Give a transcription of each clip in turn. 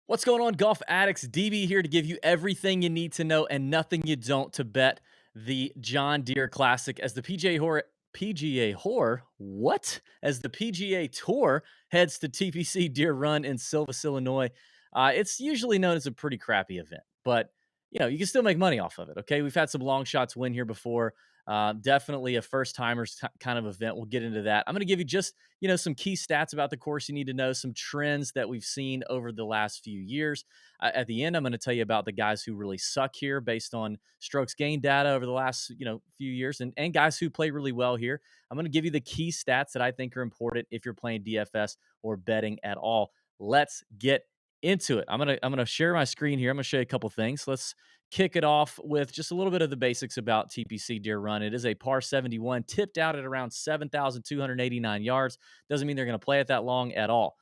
What's going on, golf addicts? DB here to give you everything you need to know and nothing you don't to bet the John Deere Classic as the PGA Tour heads to TPC Deere Run in Silvis, Illinois. It's usually known as a pretty crappy event, but you can still make money off of it. Okay, we've had some long shots win here before. Definitely a first timers kind of event. We'll get into that. I'm going to give you just some key stats about the course you need to know, some trends that we've seen over the last few years. At the end, I'm going to tell you about the guys who really suck here based on strokes gained data over the last few years, and guys who play really well here. I'm going to give you the key stats that I think are important if you're playing DFS or betting at all. Let's get into it. I'm gonna share my screen here. I'm gonna show you a couple things. Let's kick it off with just a little bit of the basics about TPC Deere Run. It is a par 71, tipped out at around 7,289 yards. Doesn't mean they're going to play it that long at all.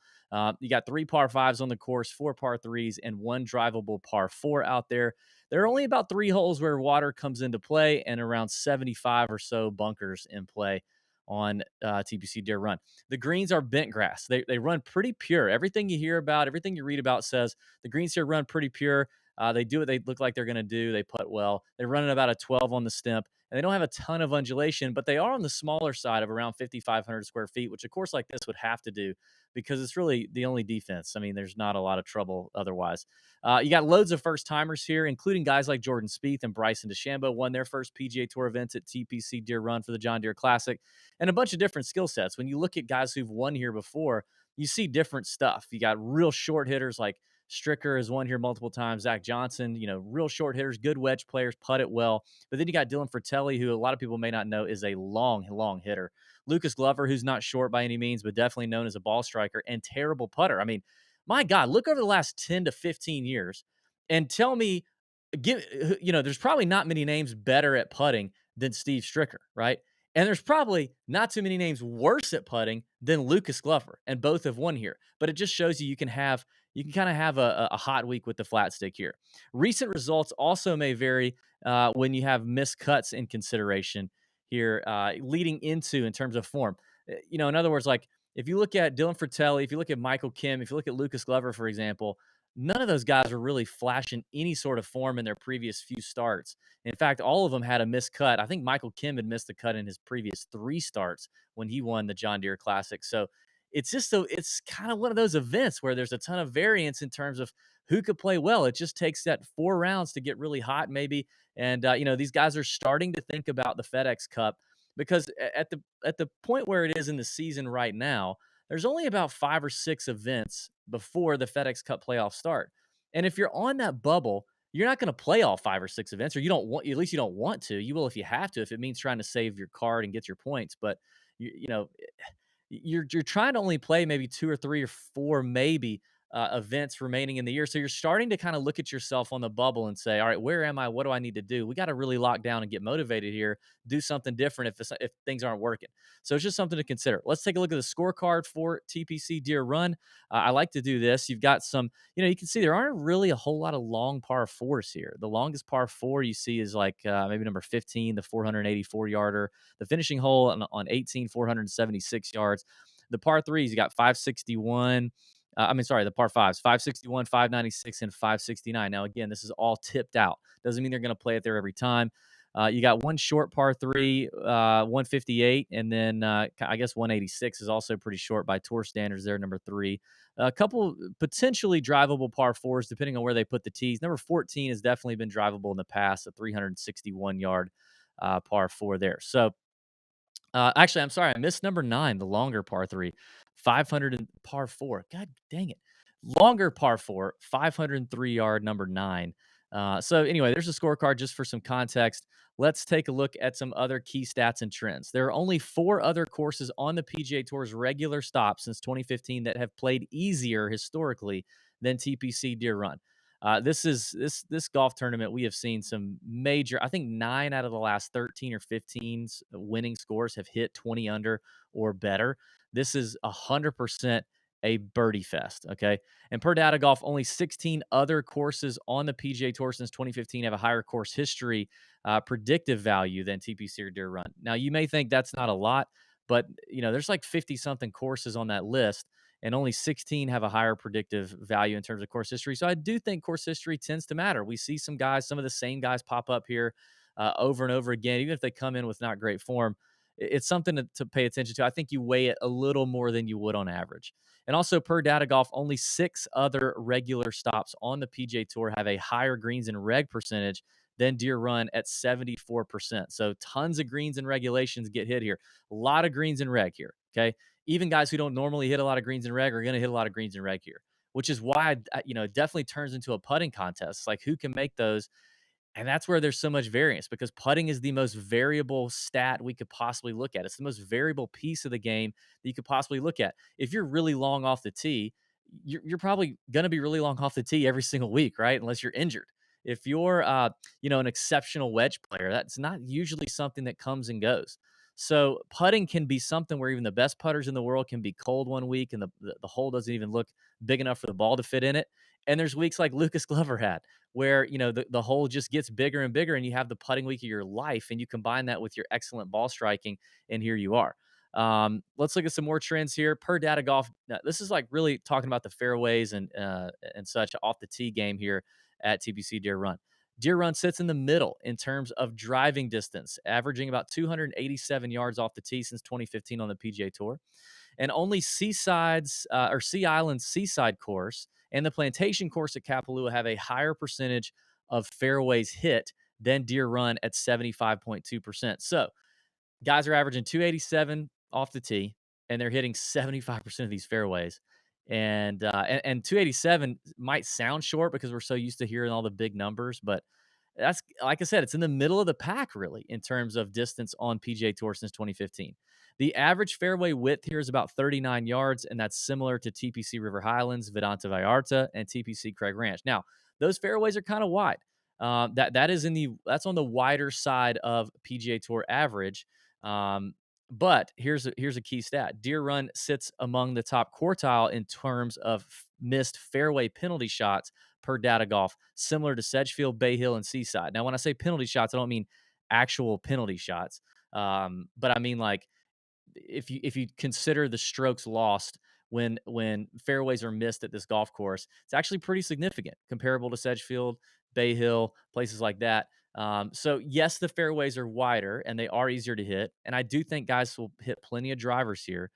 You got 3 par 5s on the course, 4 par 3s, and 1 drivable par 4 out there. There are only about 3 holes where water comes into play and around 75 or so bunkers in play on TPC Deere Run. The greens are bent grass. They run pretty pure. Everything you hear about, everything you read about says the greens here run pretty pure. They do what they look like they're going to do. They putt well. They run at about a 12 on the stimp, and they don't have a ton of undulation, but they are on the smaller side of around 5,500 square feet, which a course like this would have to do because it's really the only defense. I mean, there's not a lot of trouble otherwise. You got loads of first timers here, including guys like Jordan Spieth and Bryson DeChambeau won their first PGA Tour events at TPC Deere Run for the John Deere Classic, and a bunch of different skill sets. When you look at guys who've won here before, you see different stuff. You got real short hitters like Stricker has won here multiple times. Zach Johnson, real short hitters, good wedge players, putt it well. But then you got Dylan Fratelli, who a lot of people may not know is a long, long hitter. Lucas Glover, who's not short by any means, but definitely known as a ball striker and terrible putter. I mean, my God, look over the last 10 to 15 years and tell me, there's probably not many names better at putting than Steve Stricker, right? And there's probably not too many names worse at putting than Lucas Glover, and both have won here. But it just shows you you can kind of have a hot week with the flat stick here. Recent results also may vary when you have missed cuts in consideration here, leading into in terms of form. In other words, like if you look at Dylan Fratelli, if you look at Michael Kim, if you look at Lucas Glover, for example, none of those guys are really flashing any sort of form in their previous few starts. In fact, all of them had a missed cut. I think Michael Kim had missed the cut in his previous 3 starts when he won the John Deere Classic. So it's kind of one of those events where there's a ton of variance in terms of who could play well. It just takes that 4 rounds to get really hot, maybe. And these guys are starting to think about the FedEx Cup because at the point where it is in the season right now, there's only about 5 or 6 events before the FedEx Cup playoffs start. And if you're on that bubble, you're not going to play all 5 or 6 events, or you don't want, at least you don't want to. You will if you have to, if it means trying to save your card and get your points. But you're trying to only play maybe 2 or 3 or 4 maybe events remaining in the year. So you're starting to kind of look at yourself on the bubble and say, all right, where am I? What do I need to do? We got to really lock down and get motivated here, do something different if things aren't working. So it's just something to consider. Let's take a look at the scorecard for TPC Deere Run. I like to do this. You've got some, you can see there aren't really a whole lot of long par 4s here. The longest par 4 you see is like maybe number 15, the 484 yarder. The finishing hole on 18, 476 yards. The par 3s, you got 561. The par 5s, 561, 596, and 569. Now, again, this is all tipped out. Doesn't mean they're going to play it there every time. You got one short par 3, 158, and then I guess 186 is also pretty short by tour standards there, number 3. A couple potentially drivable par 4s, depending on where they put the tees. Number 14 has definitely been drivable in the past, a 361-yard par 4 there. So, actually, I'm sorry. I missed number 9, the longer par 3, 500 and par 4. God dang it. Longer par 4, 503-yard number 9. So anyway, there's a scorecard just for some context. Let's take a look at some other key stats and trends. There are only 4 other courses on the PGA Tour's regular stop since 2015 that have played easier historically than TPC Deere Run. This golf tournament, we have seen some major, I think 9 out of the last 13 or 15 winning scores have hit 20 under or better. This is 100% a birdie fest, okay? And per Data Golf, only 16 other courses on the PGA Tour since 2015 have a higher course history predictive value than TPC or Deere Run. Now, you may think that's not a lot, but there's like 50 something courses on that list. and only 16 have a higher predictive value in terms of course history. So I do think course history tends to matter. We see some guys, some of the same guys pop up here over and over again, even if they come in with not great form. It's something to pay attention to. I think you weigh it a little more than you would on average. And also, per Data Golf, only 6 other regular stops on the PGA Tour have a higher greens and reg percentage than Deere Run at 74%. So tons of greens and regulations get hit here. A lot of greens and reg here. Okay. Even guys who don't normally hit a lot of greens and reg are going to hit a lot of greens and reg here, which is why, it definitely turns into a putting contest. Like who can make those, and that's where there's so much variance because putting is the most variable stat we could possibly look at. It's the most variable piece of the game that you could possibly look at. If you're really long off the tee, you're probably going to be really long off the tee every single week, right? Unless you're injured. If you're, an exceptional wedge player, that's not usually something that comes and goes. So putting can be something where even the best putters in the world can be cold one week and the hole doesn't even look big enough for the ball to fit in it. And there's weeks like Lucas Glover had where the hole just gets bigger and bigger and you have the putting week of your life and you combine that with your excellent ball striking and here you are. Let's look at some more trends here per Data Golf. Now, this is like really talking about the fairways and such off the tee game here at TPC Deere Run. Deere Run sits in the middle in terms of driving distance, averaging about 287 yards off the tee since 2015 on the PGA Tour, and only Sea Island Seaside course and the Plantation course at Kapalua have a higher percentage of fairways hit than Deere Run at 75.2%. So guys are averaging 287 off the tee, and they're hitting 75% of these fairways. And 287 might sound short because we're so used to hearing all the big numbers, but that's like I said, it's in the middle of the pack really in terms of distance on PGA Tour since 2015. The average fairway width here is about 39 yards, and that's similar to TPC River Highlands, Vedanta Vallarta, and TPC Craig Ranch. Now, those fairways are kind of wide. That's on the wider side of PGA Tour average. Um, but here's a key stat: Deere Run sits among the top quartile in terms of missed fairway penalty shots per Data Golf, similar to Sedgefield, Bay Hill, and Seaside. Now, when I say penalty shots, I don't mean actual penalty shots, but I mean like if you consider the strokes lost when fairways are missed at this golf course, it's actually pretty significant, comparable to Sedgefield, Bay Hill, places like that. So yes, the fairways are wider and they are easier to hit, and I do think guys will hit plenty of drivers here.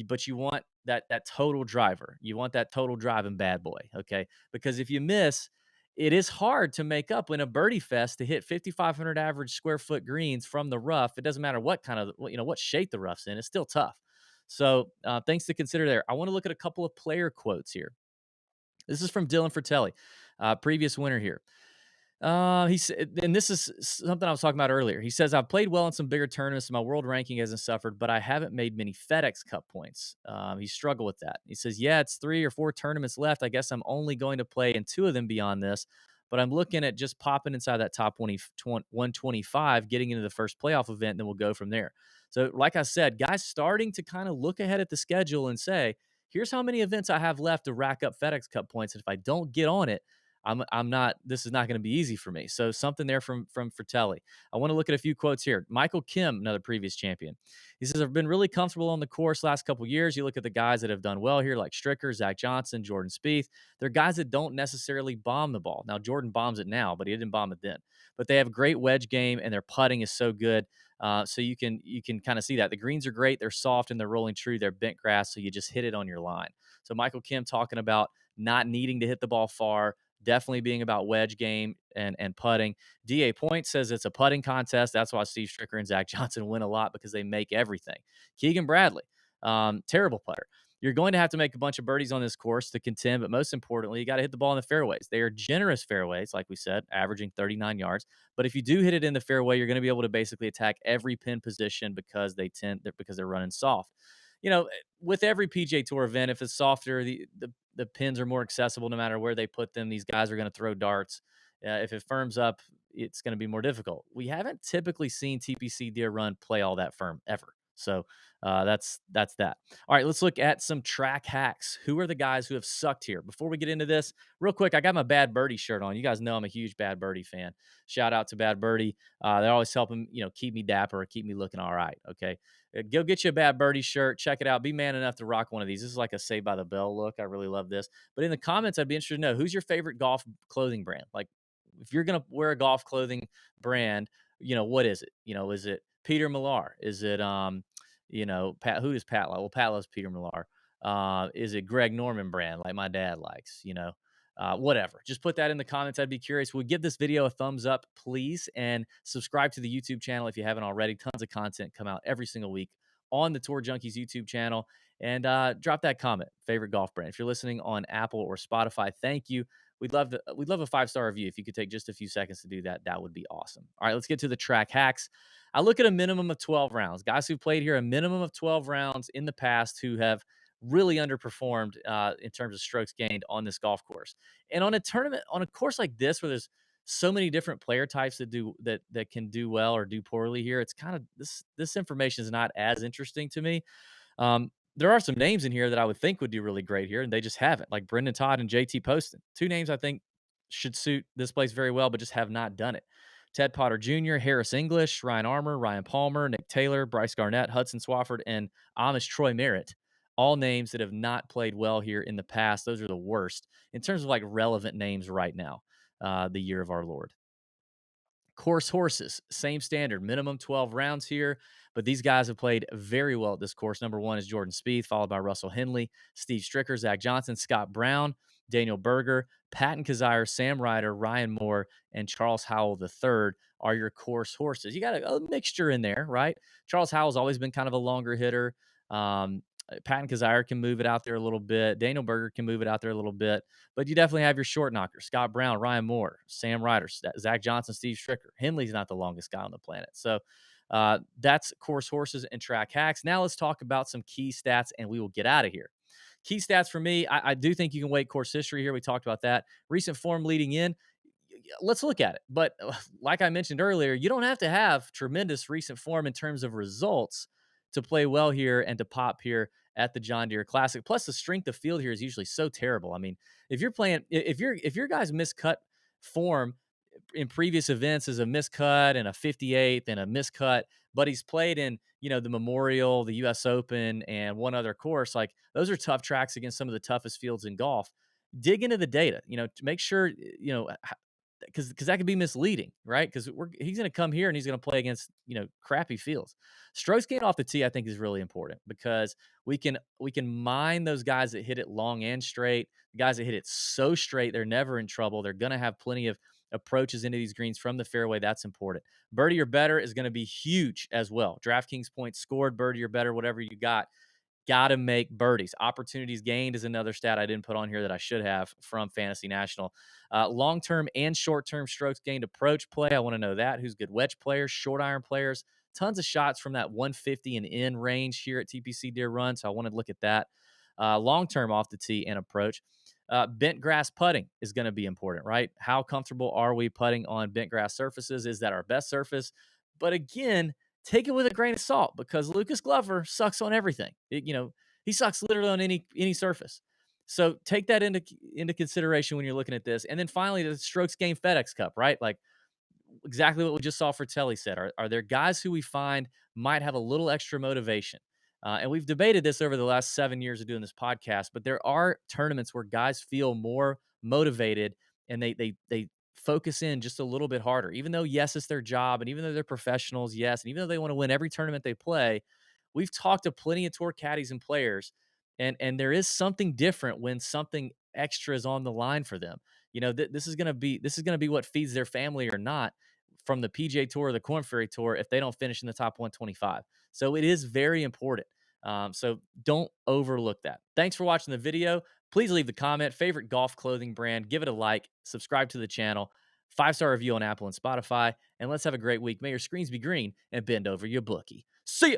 But you want that total driver. You want that total driving bad boy, okay? Because if you miss, it is hard to make up in a birdie fest to hit 5,500 average square foot greens from the rough. It doesn't matter what kind of, what shape the rough's in. It's still tough. So things to consider there. I want to look at a couple of player quotes here. This is from Dylan Fratelli, previous winner here. He said, and this is something I was talking about earlier. He says, I've played well in some bigger tournaments. My world ranking hasn't suffered, but I haven't made many FedEx Cup points. He struggled with that. He says, yeah, it's 3 or 4 tournaments left. I guess I'm only going to play in 2 of them beyond this, but I'm looking at just popping inside that top 125, getting into the first playoff event, and then we'll go from there. So, like I said, guys starting to kind of look ahead at the schedule and say, here's how many events I have left to rack up FedEx Cup points. And if I don't get on it, I'm not. This is not going to be easy for me. So something there from Fratelli. I want to look at a few quotes here. Michael Kim, another previous champion. He says, I've been really comfortable on the course last couple of years. You look at the guys that have done well here, like Stricker, Zach Johnson, Jordan Spieth. They're guys that don't necessarily bomb the ball. Now Jordan bombs it now, but he didn't bomb it then. But they have great wedge game, and their putting is so good. So you can kind of see that the greens are great. They're soft and they're rolling true. They're bent grass, so you just hit it on your line. So Michael Kim talking about not needing to hit the ball far, definitely being about wedge game and putting. DA Point says it's a putting contest. That's why Steve Stricker and Zach Johnson win a lot, because they make everything. Keegan Bradley, terrible putter. You're going to have to make a bunch of birdies on this course to contend, but most importantly, you got to hit the ball in the fairways. They are generous fairways, like we said, averaging 39 yards. But if you do hit it in the fairway, you're going to be able to basically attack every pin position because they're running soft. With every PGA Tour event, if it's softer, the pins are more accessible no matter where they put them. These guys are going to throw darts. If it firms up, it's going to be more difficult. We haven't typically seen TPC Deere Run play all that firm ever. So that's that. All right, let's look at some track hacks. Who are the guys who have sucked here? Before we get into this, real quick, I got my Bad Birdie shirt on. You guys know I'm a huge Bad Birdie fan. Shout out to Bad Birdie. They're always helping, keep me dapper, keep me looking all right. Okay, go get you a Bad Birdie shirt. Check it out. Be man enough to rock one of these. This is like a Saved by the Bell look. I really love this. But in the comments, I'd be interested to know who's your favorite golf clothing brand. Like, if you're gonna wear a golf clothing brand, what is it? Is it Peter Millar? Is it Pat? Who does Pat like? Well, Pat loves Peter Millar. Is it Greg Norman brand like my dad likes? Whatever. Just put that in the comments. I'd be curious. We'll give this video a thumbs up, please, and subscribe to the YouTube channel if you haven't already. Tons of content come out every single week on the Tour Junkies YouTube channel. And drop that comment. Favorite golf brand. If you're listening on Apple or Spotify, thank you. We'd love a 5-star review. If you could take just a few seconds to do that, that would be awesome. All right, let's get to the track hacks. I look at a minimum of 12 rounds. Guys who played here a minimum of 12 rounds in the past who have really underperformed in terms of strokes gained on this golf course. And on a course like this, where there's so many different player types that can do well or do poorly here, it's kind of this information is not as interesting to me. There are some names in here that I would think would do really great here, and they just haven't, like Brendan Todd and JT Poston. Two names I think should suit this place very well, but just have not done it. Ted Potter Jr., Harris English, Ryan Armour, Ryan Palmer, Nick Taylor, Bryce Garnett, Hudson Swafford, and Amish Troy Merritt. All names that have not played well here in the past. Those are the worst in terms of like relevant names right now, the year of our Lord. Course horses, same standard, minimum 12 rounds here, but these guys have played very well at this course. Number one is Jordan Spieth, followed by Russell Henley, Steve Stricker, Zach Johnson, Scott Brown, Daniel Berger, Patton Kazire, Sam Ryder, Ryan Moore, and Charles Howell III are your course horses. You got a mixture in there, right? Charles Howell's always been kind of a longer hitter. Patton Kazire can move it out there a little bit. Daniel Berger can move it out there a little bit. But you definitely have your short knockers: Scott Brown, Ryan Moore, Sam Ryder, Zach Johnson, Steve Stricker. Henley's not the longest guy on the planet. So that's course horses and track hacks. Now let's talk about some key stats, and we will get out of here. Key stats for me, I do think you can weight course history here. We talked about that. Recent form leading in. Let's look at it. But like I mentioned earlier, you don't have to have tremendous recent form in terms of results to play well here and to pop here at the John Deere Classic. Plus, the strength of field here is usually so terrible. I mean, if your guys miscut form in previous events is a miscut and a 58th and a miscut, but he's played in the Memorial, the U.S. Open, and one other course, like those are tough tracks against some of the toughest fields in golf. Dig into the data, to make sure because that could be misleading, right? Because he's going to come here and he's going to play against crappy fields. Strokes gained off the tee, I think, is really important because we can mine those guys that hit it long and straight. The guys that hit it so straight, they're never in trouble. They're going to have plenty of approaches into these greens from the fairway. That's important. Birdie or better is going to be huge as well. DraftKings points scored, birdie or better, whatever you got. Got to make birdies. Opportunities gained is another stat I didn't put on here that I should have from Fantasy National. Long-term and short-term strokes gained approach play. I want to know that. Who's good wedge players, short iron players. Tons of shots from that 150 and in range here at TPC Deere Run. So I want to look at that. Long-term off the tee and approach. Bent grass putting is going to be important, right? How comfortable are we putting on bent grass surfaces? Is that our best surface? But again, take it with a grain of salt because Lucas Glover sucks on everything. He sucks literally on any surface. So take that into consideration when you're looking at this. And then finally, the strokes gained FedEx Cup, right? Like exactly what we just saw for Telly said. Are there guys who we find might have a little extra motivation? And we've debated this over the last 7 years of doing this podcast, but there are tournaments where guys feel more motivated and they focus in just a little bit harder, even though, yes, it's their job. And even though they're professionals, yes. And even though they want to win every tournament they play, we've talked to plenty of tour caddies and players. And there is something different when something extra is on the line for them. This is going to be what feeds their family or not from the PGA Tour or the Korn Ferry Tour if they don't finish in the top 125. So it is very important. So don't overlook that. Thanks for watching the video. Please leave the comment, favorite golf clothing brand, give it a like, subscribe to the channel, 5-star review on Apple and Spotify, and let's have a great week. May your screens be green and bend over your bookie. See ya.